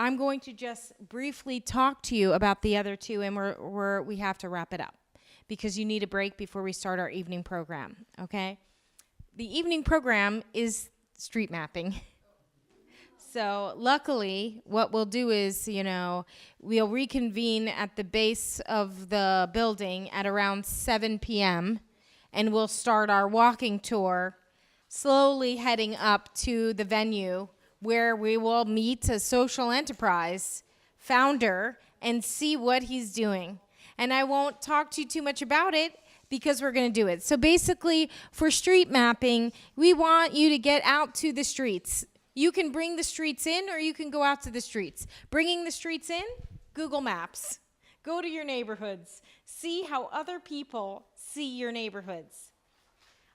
I'm going to just briefly talk to you about the other two, and we have to wrap it up because you need a break before we start our evening program, okay? The evening program is street mapping. So luckily, what we'll do is, we'll reconvene at the base of the building at around 7 p.m., and we'll start our walking tour, slowly heading up to the venue where we will meet a social enterprise founder and see what he's doing. And I won't talk to you too much about it because we're going to do it. So basically, for street mapping, we want you to get out to the streets. You can bring the streets in or you can go out to the streets. Bringing the streets in, Google Maps. Go to your neighborhoods. See how other people see your neighborhoods.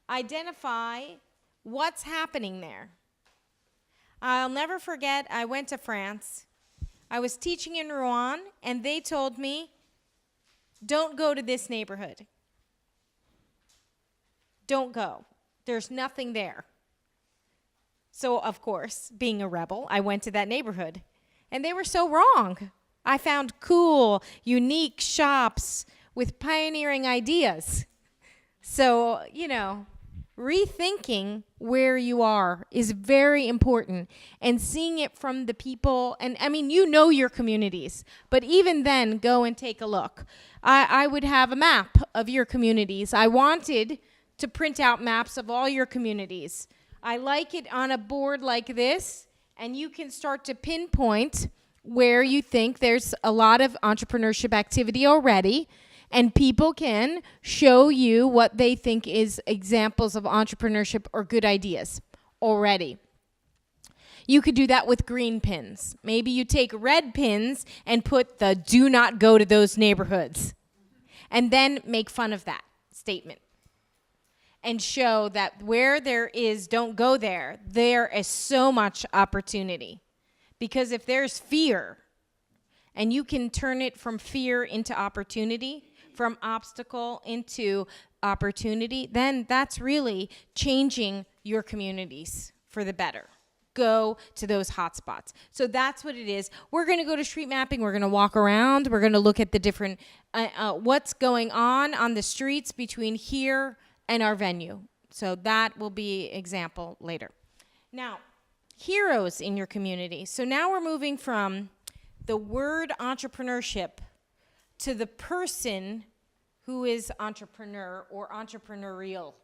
Identify what's happening there. I'll never forget, I went to France. I was teaching in Rouen, and they told me, don't go to this neighborhood. Don't go. There's nothing there. So, of course, being a rebel, I went to that neighborhood. And they were so wrong. I found cool, unique shops with pioneering ideas. So, rethinking where you are is very important, and seeing it from the people. And your communities, but even then, go and take a look. I would have a map of your communities. I wanted to print out maps of all your communities. I like it on a board like this, and you can start to pinpoint where you think there's a lot of entrepreneurship activity already, and people can show you what they think is examples of entrepreneurship or good ideas already. You could do that with green pins. Maybe you take red pins and put the do not go to those neighborhoods, and then make fun of that statement. And show that where there is don't go there, there is so much opportunity. Because if there's fear, and you can turn it from fear into opportunity, from obstacle into opportunity, then that's really changing your communities for the better. Go to those hotspots. So that's what it is. We're going to go to street mapping. We're going to walk around. We're going to look at the different, what's going on the streets between here and our venue. So that will be example later. Now, heroes in your community. So now we're moving from the word entrepreneurship to the person who is entrepreneur or entrepreneurial.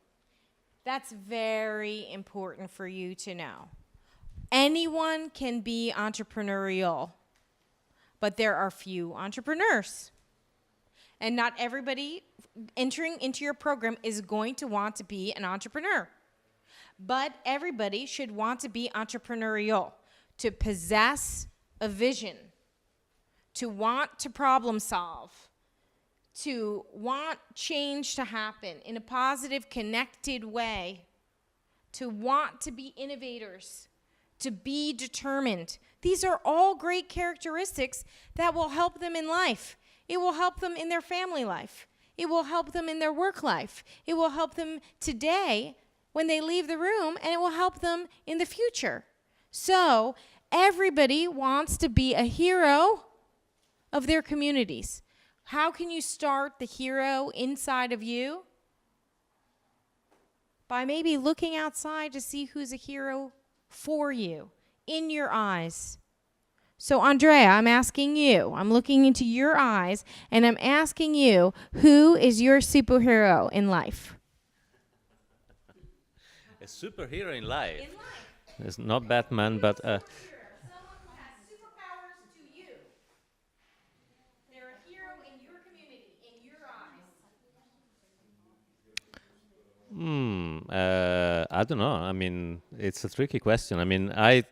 That's very important for you to know. Anyone can be entrepreneurial, but there are few entrepreneurs. And not everybody entering into your program is going to want to be an entrepreneur. But everybody should want to be entrepreneurial, to possess a vision, to want to problem solve, to want change to happen in a positive, connected way, to want to be innovators, to be determined. These are all great characteristics that will help them in life. It will help them in their family life. It will help them in their work life. It will help them today when they leave the room, and it will help them in the future. So everybody wants to be a hero of their communities. How can you start the hero inside of you? By maybe looking outside to see who's a hero for you, in your eyes. So, Andrea, I'm asking you, I'm looking into your eyes, and I'm asking you, who is your superhero in life? A superhero in life? In life. It's not Batman, but... Someone who has superpowers to you. They're a hero in your community, in your eyes. I don't know. I mean, it's a tricky question. I mean, I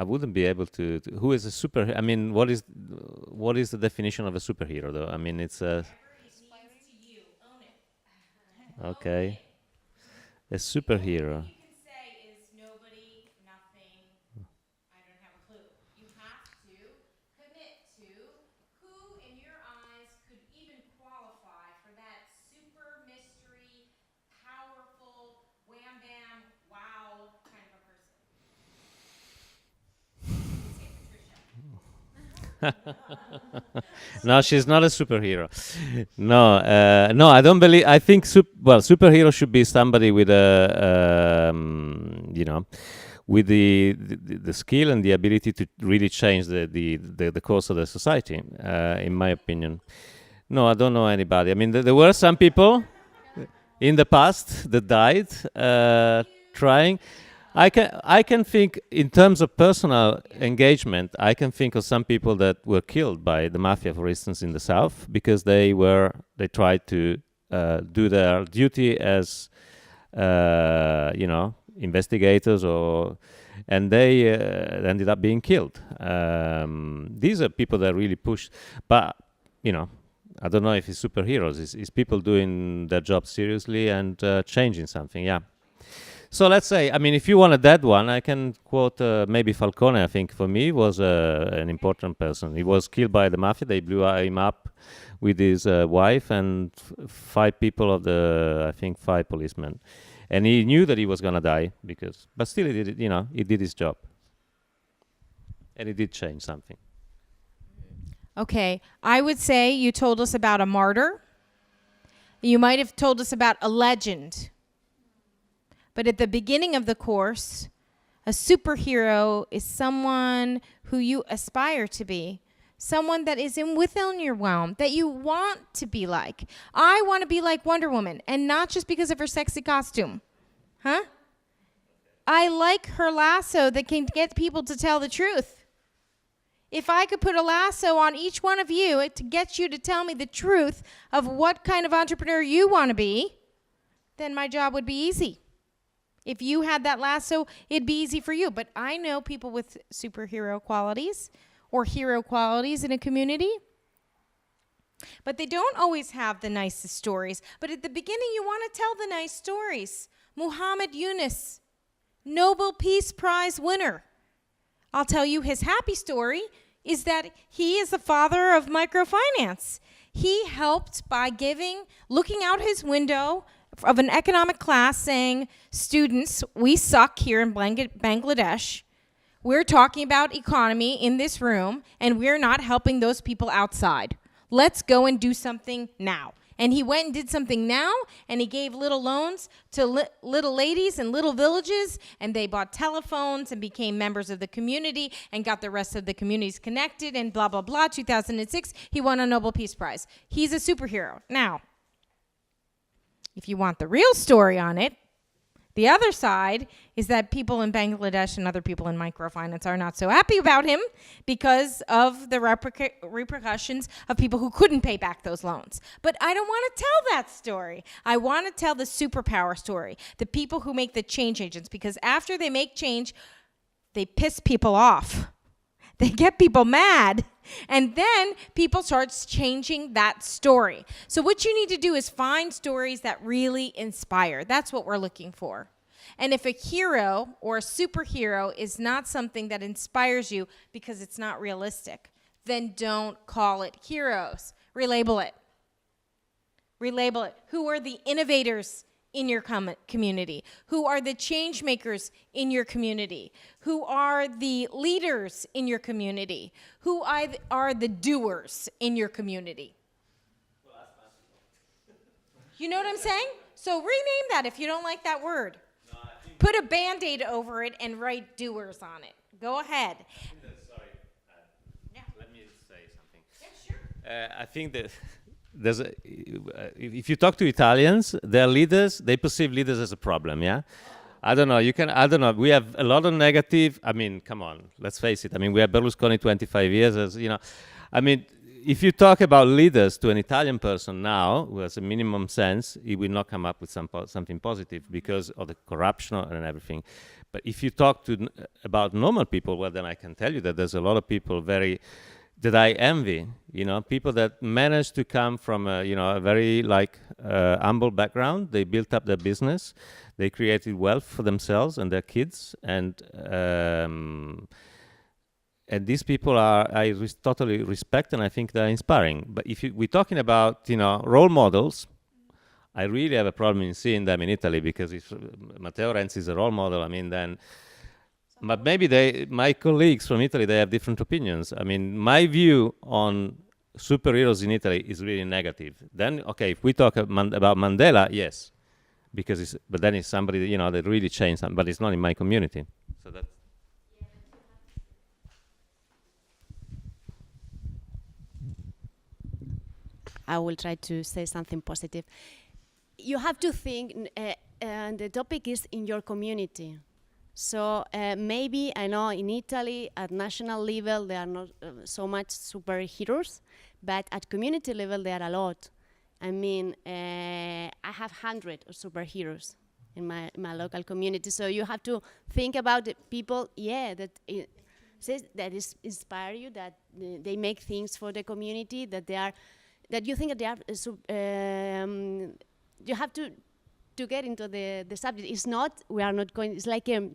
wouldn't be able to who is a super? I mean, what is the definition of a superhero, though? I mean, it's a. Okay. A superhero. You can say is nobody, nothing, I don't have a clue. You have to commit to who in your eyes could even qualify for that super mystery, powerful, wham bam, wow kind of a person. No, she's not a superhero. No, no, I don't believe. I think superhero should be somebody with a, with the skill and the ability to really change the course of the society. In my opinion, no, I don't know anybody. I mean, there were some people in the past that died trying. I can think in terms of personal engagement. I can think of some people that were killed by the mafia, for instance, in the south, because they tried to do their duty as investigators, and they ended up being killed. These are people that really push, but I don't know if it's superheroes. It's people doing their job seriously and changing something. Yeah. So let's say, I mean, if you want a dead one, I can quote maybe Falcone. I think for me was an important person. He was killed by the mafia. They blew him up with his wife and 5 people of I think 5 policemen, and he knew that he was gonna die but still he did it. He did his job, and he did change something. Okay, I would say you told us about a martyr. You might have told us about a legend. But at the beginning of the course, a superhero is someone who you aspire to be, someone that is within your realm, that you want to be like. I want to be like Wonder Woman, and not just because of her sexy costume. Huh? I like her lasso that can get people to tell the truth. If I could put a lasso on each one of you to get you to tell me the truth of what kind of entrepreneur you want to be, then my job would be easy. If you had that lasso, it'd be easy for you. But I know people with superhero qualities or hero qualities in a community, but they don't always have the nicest stories. But at the beginning, you want to tell the nice stories. Muhammad Yunus, Nobel Peace Prize winner. I'll tell you his happy story is that he is the father of microfinance. He helped by looking out his window of an economic class saying, students, we suck here in Bangladesh. We're talking about economy in this room, and we're not helping those people outside. Let's go and do something now. And he went and did something now, and he gave little loans to little ladies in little villages, and they bought telephones and became members of the community and got the rest of the communities connected and blah, blah, blah. 2006, he won a Nobel Peace Prize. He's a superhero. Now, if you want the real story on it, the other side is that people in Bangladesh and other people in microfinance are not so happy about him because of the repercussions of people who couldn't pay back those loans. But I don't want to tell that story. I want to tell the superpower story, the people who make the change agents, because after they make change, they piss people off. They get people mad, and then people start changing that story. So what you need to do is find stories that really inspire. That's what we're looking for. And if a hero or a superhero is not something that inspires you because it's not realistic, then don't call it heroes. Relabel it. Relabel it. Who are the innovators in your community? Who are the change makers in your community? Who are the leaders in your community? Who are the doers in your community? You know what I'm saying? So rename that if you don't like that word. No, put a Band-Aid over it and write doers on it. Go ahead. Sorry. Yeah. Let me say something. Yeah, sure. I think that if you talk to Italians, their leaders, they perceive leaders as a problem, yeah? I don't know. We have a lot of negative. I mean, come on, let's face it. I mean, we have Berlusconi 25 years, I mean, if you talk about leaders to an Italian person now, who has a minimum sense, he will not come up with something positive because of the corruption and everything. But if you talk about normal people, well, then I can tell you that there's a lot of people that I envy, people that manage to come from a very humble background. They built up their business, they created wealth for themselves and their kids, and these people I totally respect, and I think they're inspiring. But if we're talking about role models, I really have a problem in seeing them in Italy, because if Matteo Renzi is a role model, I mean, then But maybe my colleagues from Italy, they have different opinions. I mean, my view on superheroes in Italy is really negative. Then, okay, if we talk about Mandela, yes, because but then it's somebody that really changed something, but it's not in my community. So that's. I will try to say something positive. You have to think, and the topic is in your community. So maybe, I know in Italy, at national level, there are not so much superheroes, but at community level, there are a lot. I mean, I have 100 of superheroes in my local community. So you have to think about the people, that inspire you, that they make things for the community, that you think that they are, you have to get into the subject. It's not, we are not going, it's like a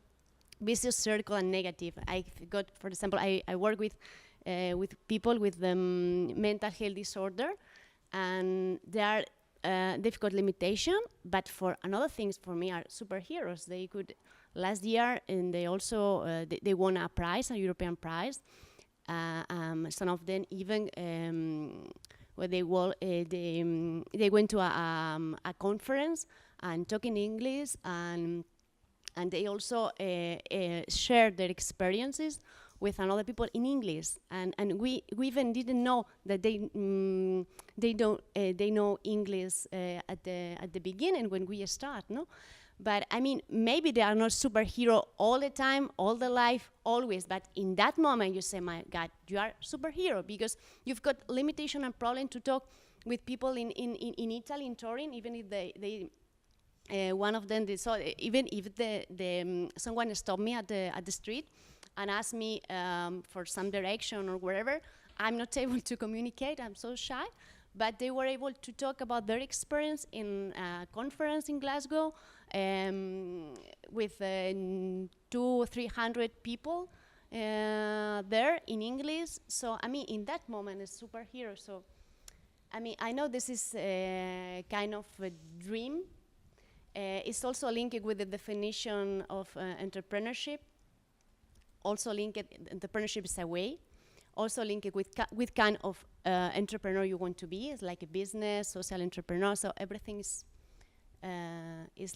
vicious circle and negative. I got, for example, I work with people with mental health disorder, and they've got limitation, but for another things for me are superheroes. They could, last year, and they also, they won a prize, a European prize. Some of them even, where they went to a conference and talk in English, and they also shared their experiences with another people in English, and we even didn't know that they know English at the beginning when we start, no? But I mean, maybe they are not superhero all the time, all the life, always. But in that moment, you say, "My God, you are superhero," because you've got limitation and problem to talk with people in Italy, in Turin, even if they one of them, even if someone stopped me at the street and asked me for some direction or wherever, I'm not able to communicate. I'm so shy. But they were able to talk about their experience in a conference in Glasgow with 200 or 300 people there in English. So, I mean, in that moment, a superhero. So, I mean, I know this is kind of a dream. It's also linked with the definition of entrepreneurship. Also linked, entrepreneurship is a way. Also linked with kind of entrepreneur you want to be. It's like a business, social entrepreneur. So everything is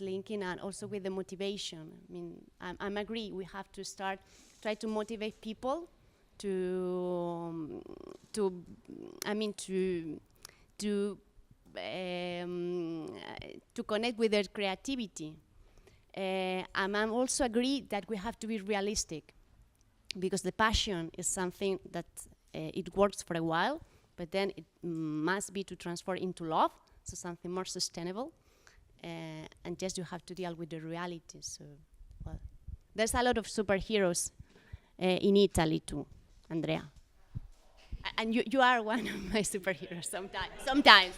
linking, and also with the motivation. I mean, I'm agree. We have to try to motivate people to connect with their creativity. And I also agree that we have to be realistic, because the passion is something that it works for a while, but then it must be to transform into love, so something more sustainable. And just you have to deal with the reality. So, well, there's a lot of superheroes in Italy too, Andrea. And you are one of my superheroes sometimes.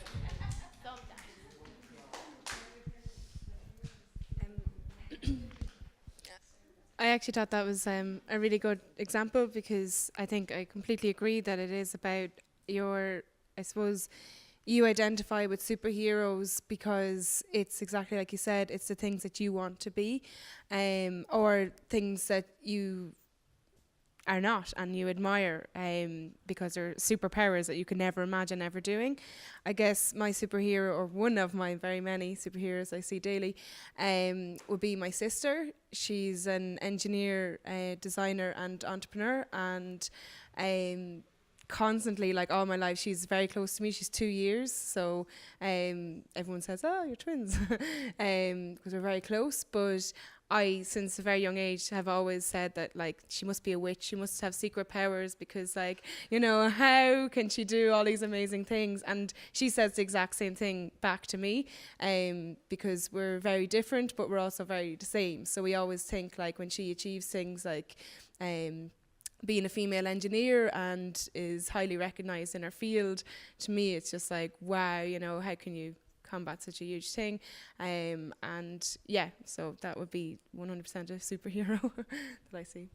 I actually thought that was a really good example, because I think I completely agree that it is about I suppose, you identify with superheroes because it's exactly like you said, it's the things that you want to be, or things that you are not and you admire, because they're superpowers that you could never imagine ever doing. I guess my superhero, or one of my very many superheroes I see daily, would be my sister. She's an engineer, designer and entrepreneur, and constantly, like all my life, she's very close to me. She's 2 years, so everyone says, "Oh, you're twins," because we're very close. But I, since a very young age, have always said that, like, she must be a witch. She must have secret powers, because, like, how can she do all these amazing things? And she says the exact same thing back to me, because we're very different, but we're also very the same. So we always think, like, when she achieves things like being a female engineer and is highly recognized in her field, to me it's just like, wow, how can you combat such a huge thing? And yeah, so that would be 100% a superhero that I see.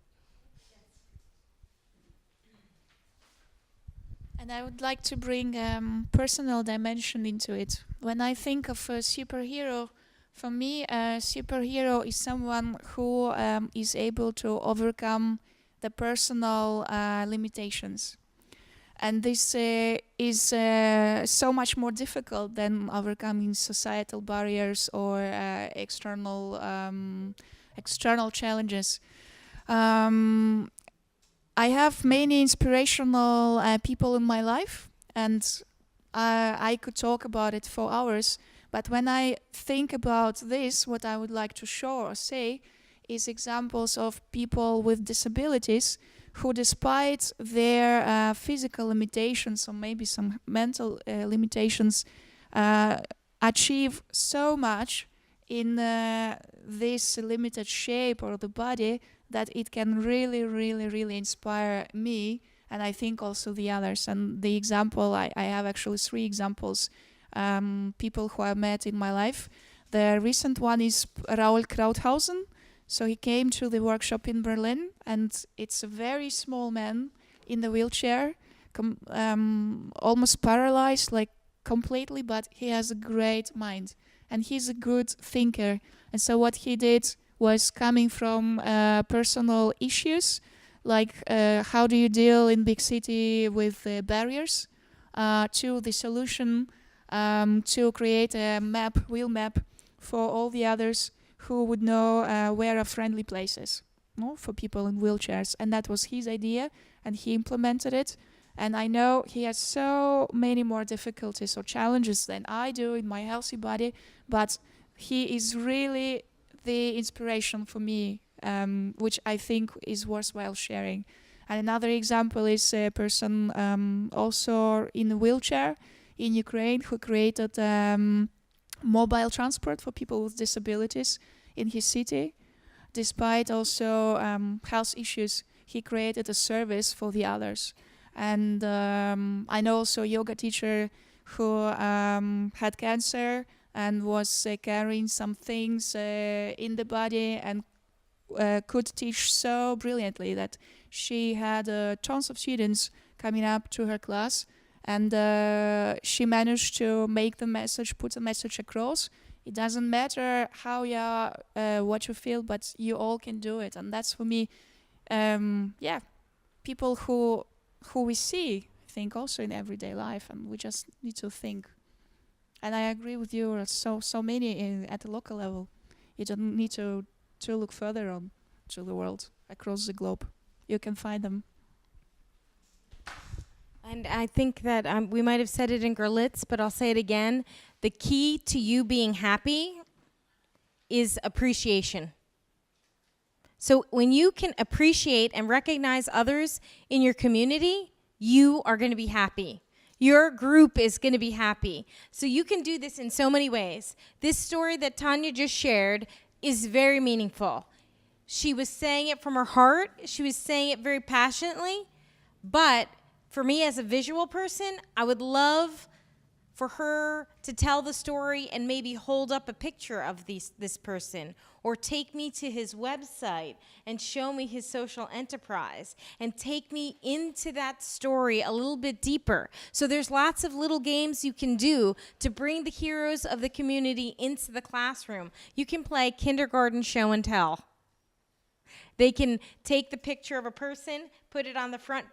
And I would like to bring personal dimension into it. When I think of a superhero, For me, a superhero is someone who is able to overcome the personal limitations. And this is so much more difficult than overcoming societal barriers or external challenges. I have many inspirational people in my life, and I could talk about it for hours. But when I think about this, what I would like to show or say is examples of people with disabilities who, despite their physical limitations or maybe some mental limitations, achieve so much in this limited shape or the body that it can really, really, really inspire me, and I think also the others. And the example, I have actually 3 examples, people who I met in my life. The recent one is Raoul Krauthausen. So he came to the workshop in Berlin, and it's a very small man in the wheelchair, almost paralyzed, like completely, but he has a great mind, and he's a good thinker. And so what he did was coming from personal issues, like how do you deal in big city with barriers, to the solution to create a wheel map for all the others who would know where are friendly places, for people in wheelchairs. And that was his idea, and he implemented it. And I know he has so many more difficulties or challenges than I do in my healthy body, but he is really the inspiration for me, which I think is worthwhile sharing. And another example is a person also in a wheelchair in Ukraine who created mobile transport for people with disabilities in his city. Despite also health issues, he created a service for the others. And I know also a yoga teacher who had cancer and was carrying some things in the body and could teach so brilliantly that she had tons of students coming up to her class, and she managed to make the message, put the message across. It doesn't matter how you are, what you feel, but you all can do it. And that's for me, people who we see, I think, also in everyday life, and we just need to think. And I agree with you. So many at the local level. You don't need to look further on to the world, across the globe. You can find them. And I think that we might have said it in Görlitz, but I'll say it again. The key to you being happy is appreciation. So when you can appreciate and recognize others in your community, you are going to be happy. Your group is going to be happy. So you can do this in so many ways. This story that Tanya just shared is very meaningful. She was saying it from her heart. She was saying it very passionately. But for me as a visual person, I would love for her to tell the story and maybe hold up a picture of this person, or take me to his website and show me his social enterprise and take me into that story a little bit deeper. So there's lots of little games you can do to bring the heroes of the community into the classroom. You can play kindergarten show and tell. They can take the picture of a person, put it on the front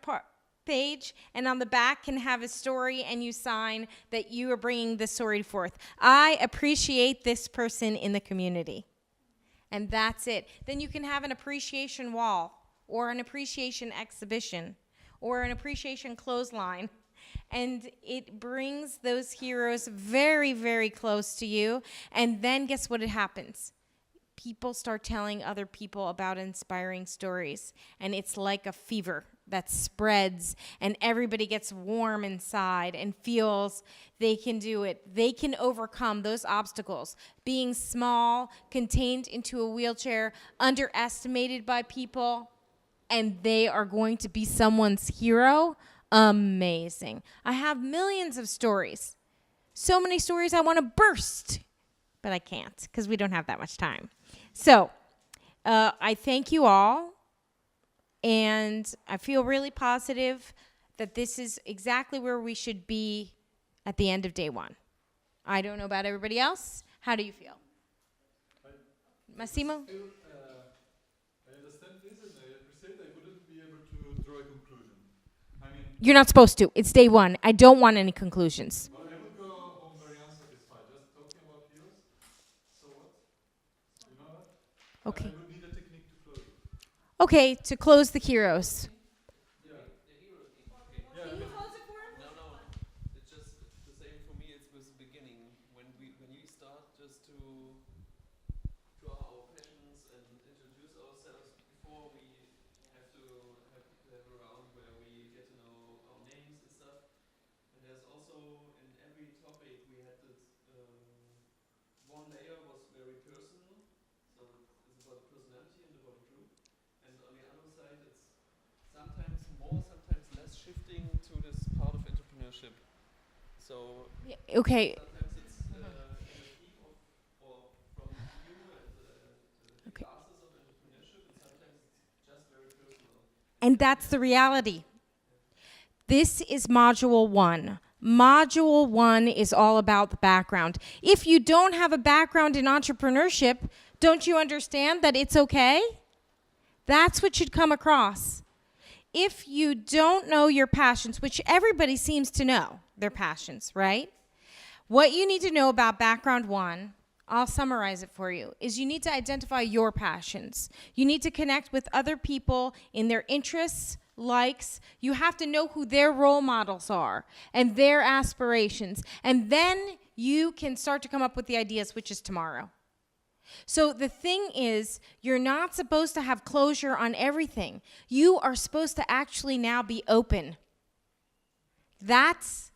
page, and on the back can have a story, and you sign that you are bringing this story forth. I appreciate this person in the community. And that's it. Then you can have an appreciation wall, or an appreciation exhibition, or an appreciation clothesline. And it brings those heroes very, very close to you. And then guess what happens? People start telling other people about inspiring stories. And it's like a fever that spreads, and everybody gets warm inside and feels they can do it. They can overcome those obstacles. Being small, contained into a wheelchair, underestimated by people, and they are going to be someone's hero. Amazing. I have millions of stories. So many stories I want to burst, but I can't because we don't have that much time. So I thank you all. And I feel really positive that this is exactly where we should be at the end of day one. I don't know about everybody else. How do you feel? Massimo? I understand this and I appreciate I wouldn't be able to draw a conclusion. I mean, You're not supposed to. It's day one. I don't want any conclusions. well, I would go home very unsatisfied. Just talking about heroes. So what? You know what? Okay. I would need a technique to close it. Okay, to close the heroes. Yeah. No, no. It's just the same for me. It's with the beginning when you start just to draw our passions and introduce ourselves before we have to have a round where we get to know our names and stuff. And there's also in every topic we had this one layer was very personal, so it's about the personality and about the group. And on the other side, it's sometimes more, sometimes less shifting to this part of entrepreneurship. So Okay. sometimes it's in the peak of, or from you and the Okay. classes of entrepreneurship, and sometimes it's just very personal. And that's the reality. This is module 1. Module 1 is all about the background. If you don't have a background in entrepreneurship, don't you understand that it's okay? That's what should come across. If you don't know your passions, which everybody seems to know their passions, right? What you need to know about background 1, I'll summarize it for you, is you need to identify your passions. You need to connect with other people in their interests, likes. You have to know who their role models are and their aspirations. And then you can start to come up with the ideas, which is tomorrow. So the thing is, you're not supposed to have closure on everything. You are supposed to actually now be open. That's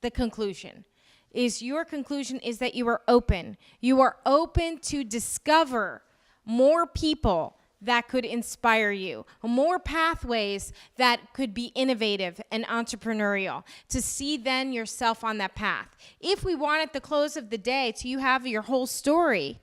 the conclusion. Your conclusion is that you are open. You are open to discover more people that could inspire you, more pathways that could be innovative and entrepreneurial, to see then yourself on that path. If we want at the close of the day to you have your whole story,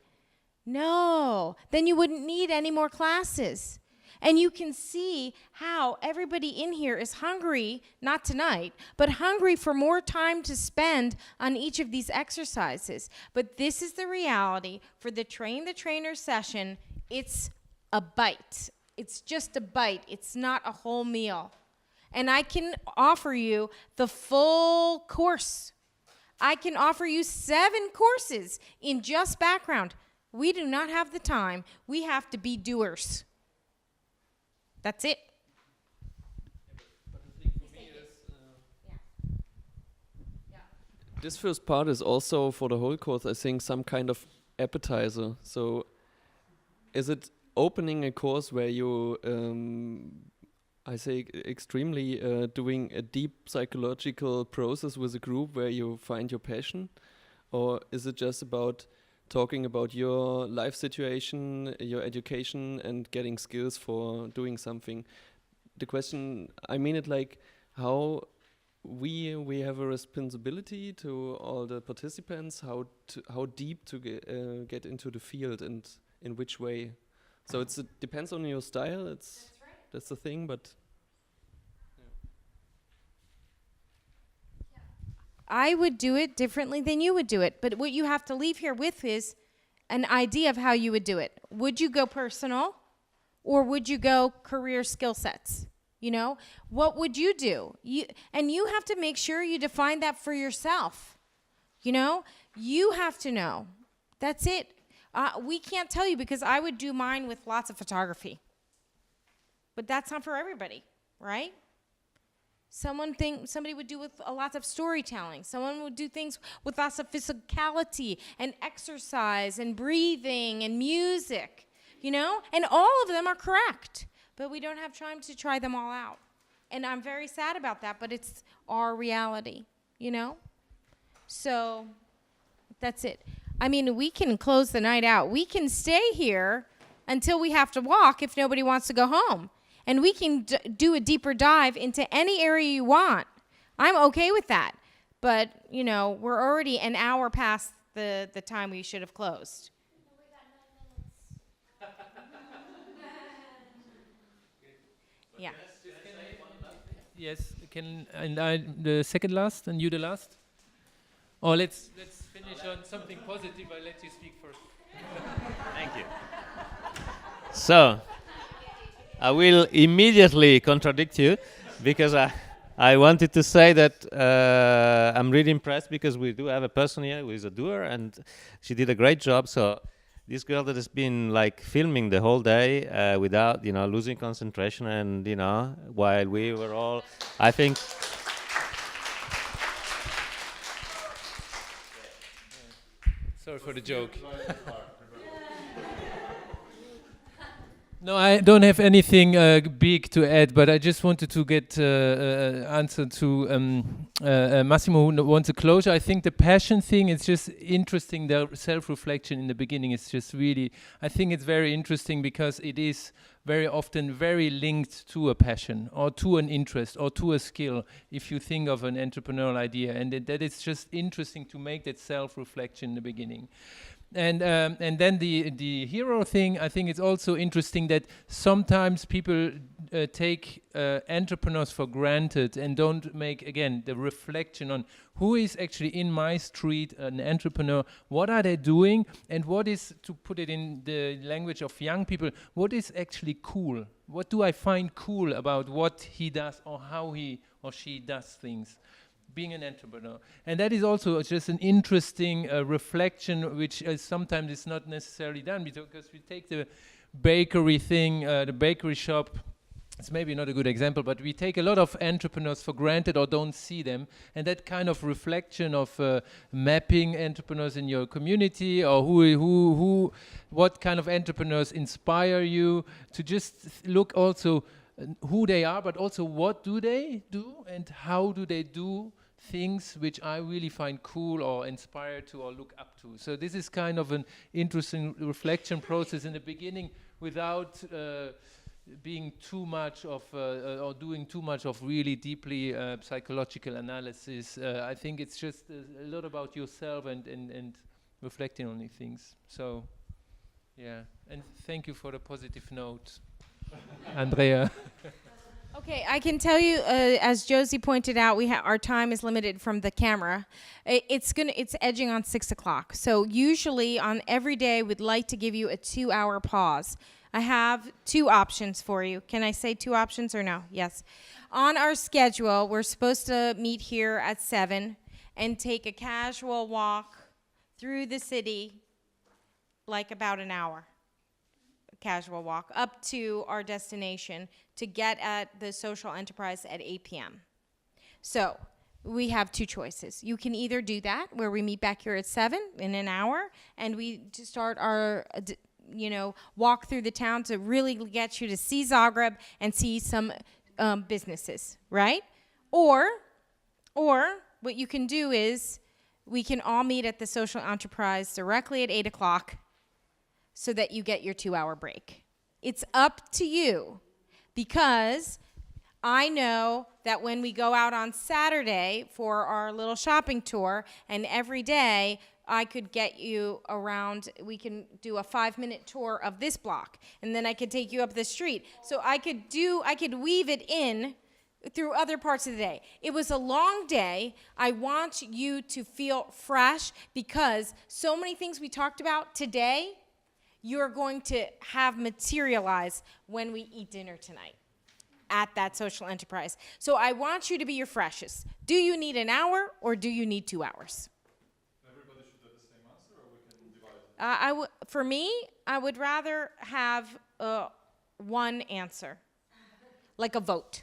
no, then you wouldn't need any more classes. And you can see how everybody in here is hungry, not tonight, but hungry for more time to spend on each of these exercises. But this is the reality for the Train the Trainer session. It's a bite. It's just a bite. It's not a whole meal. And I can offer you the full course. I can offer you 7 courses in just background. We do not have the time. We have to be doers. That's it. But the thing for me is, this first part is also for the whole course, I think, some kind of appetizer. So is it opening a course where you, I say, extremely doing a deep psychological process with a group where you find your passion? Or is it just about talking about your life situation, your education, and getting skills for doing something? The question, I mean it like how we have a responsibility to all the participants, how deep to get into the field and in which way. So it depends on your style. That's the thing, but. I would do it differently than you would do it. But what you have to leave here with is an idea of how you would do it. Would you go personal or would you go career skill sets? You know, what would you do? And you have to make sure you define that for yourself. You know, you have to know. That's it. We can't tell you because I would do mine with lots of photography. But that's not for everybody, right? Somebody would do with a lot of storytelling. Someone would do things with lots of physicality and exercise and breathing and music, you know? And all of them are correct, but we don't have time to try them all out. And I'm very sad about that, but it's our reality, you know? So that's it. I mean, we can close the night out. We can stay here until we have to walk if nobody wants to go home. And we can do a deeper dive into any area you want. I'm okay with that. But, you know, we're already an hour past the time we should have closed. Yeah. Yes, and I the second last and you the last? Or let's finish on something positive. I'll let you speak first. Thank you. So I will immediately contradict you because I wanted to say that I'm really impressed because we do have a person here who is a doer and she did a great job. So this girl that has been like filming the whole day without, losing concentration and, while we were all, I think. Sorry for the joke. No, I don't have anything big to add, but I just wanted to get answer to Massimo who wants a closure. I think the passion thing is just interesting. The self-reflection in the beginning is just really, I think it's very interesting because it is very often very linked to a passion or to an interest or to a skill if you think of an entrepreneurial idea, and that it's just interesting to make that self-reflection in the beginning. And then the hero thing, I think it's also interesting that sometimes people take entrepreneurs for granted and don't make, again, the reflection on who is actually in my street an entrepreneur, what are they doing, and what is, to put it in the language of young people, what is actually cool? What do I find cool about what he does or how he or she does things? Being an entrepreneur. And that is also just an interesting reflection, which sometimes is not necessarily done, because we take the bakery thing, the bakery shop, it's maybe not a good example, but we take a lot of entrepreneurs for granted or don't see them, and that kind of reflection of mapping entrepreneurs in your community, or what kind of entrepreneurs inspire you, to just look also who they are, but also what do they do and how do they do things which I really find cool or inspired to or look up to. So this is kind of an interesting reflection process in the beginning without being too much of or doing too much of really deeply psychological analysis. I think it's just a lot about yourself and reflecting on these things. So yeah, and thank you for the positive note, Andrea. Okay, I can tell you, as Josie pointed out, our time is limited from the camera. It's edging on 6 o'clock. So usually on every day, we'd like to give you a 2-hour pause. I have 2 options for you. Can I say 2 options or no? Yes. On our schedule, we're supposed to meet here at 7 and take a casual walk through the city, like about an hour. Casual walk up to our destination to get at the social enterprise at 8 p.m. So we have 2 choices. You can either do that, where we meet back here at 7 in an hour, and we start our walk through the town to really get you to see Zagreb and see some businesses, right? Or what you can do is we can all meet at the social enterprise directly at 8 o'clock so that you get your 2-hour break. It's up to you, because I know that when we go out on Saturday for our little shopping tour, and every day I could get you around, we can do a 5-minute tour of this block, and then I could take you up the street. So I could weave it in through other parts of the day. It was a long day. I want you to feel fresh, because so many things we talked about today, you're going to have materialize when we eat dinner tonight at that social enterprise. So I want you to be your freshest. Do you need an hour or do you need 2 hours? Everybody should have the same answer, or we can divide it? For me, I would rather have one answer, like a vote.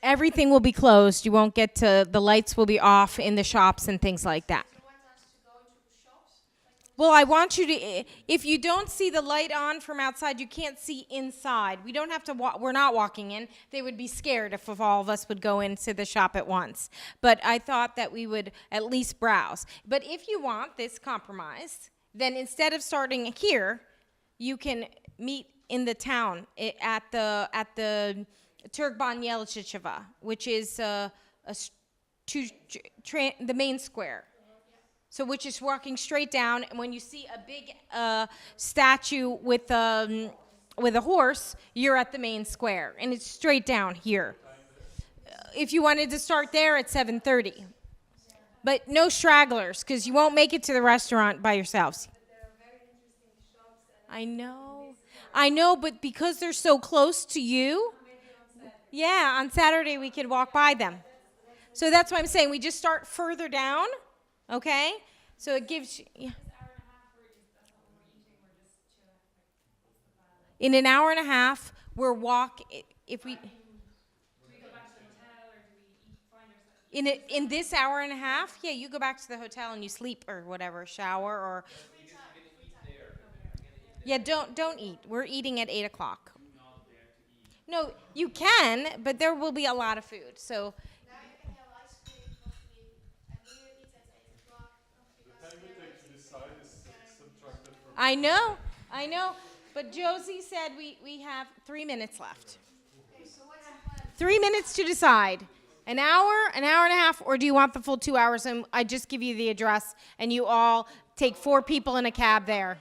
Everything will be closed. You won't get to, the lights will be off in the shops and things like that. Do you want us to go to shops? Well, I want you to, if you don't see the light on from outside, you can't see inside. We don't have to, we're not walking in. They would be scared if all of us would go into the shop at once. But I thought that we would at least browse. But if you want this compromise, then instead of starting here, you can meet in the town at the Turkban Yelchiceva, which is the main square. So which is walking straight down, and when you see a big statue with with a horse, you're at the main square, and it's straight down here. If you wanted to start there at 7:30. But no stragglers, because you won't make it to the restaurant by yourselves. I know, but because they're so close to you, yeah, on Saturday we could walk by them. So that's why I'm saying we just start further down, okay? So it gives you, yeah. In an hour and a half, if we... In this hour and a half, yeah, you go back to the hotel and you sleep or whatever, shower or... Yeah, don't eat. We're eating at 8 o'clock. No, you can, but there will be a lot of food, so... The time it takes to decide is subtracted from... I know, but Josie said we have 3 minutes left. 3 minutes to decide. An hour and a half, or do you want the full 2 hours? And I just give you the address, and you all take 4 people in a cab there.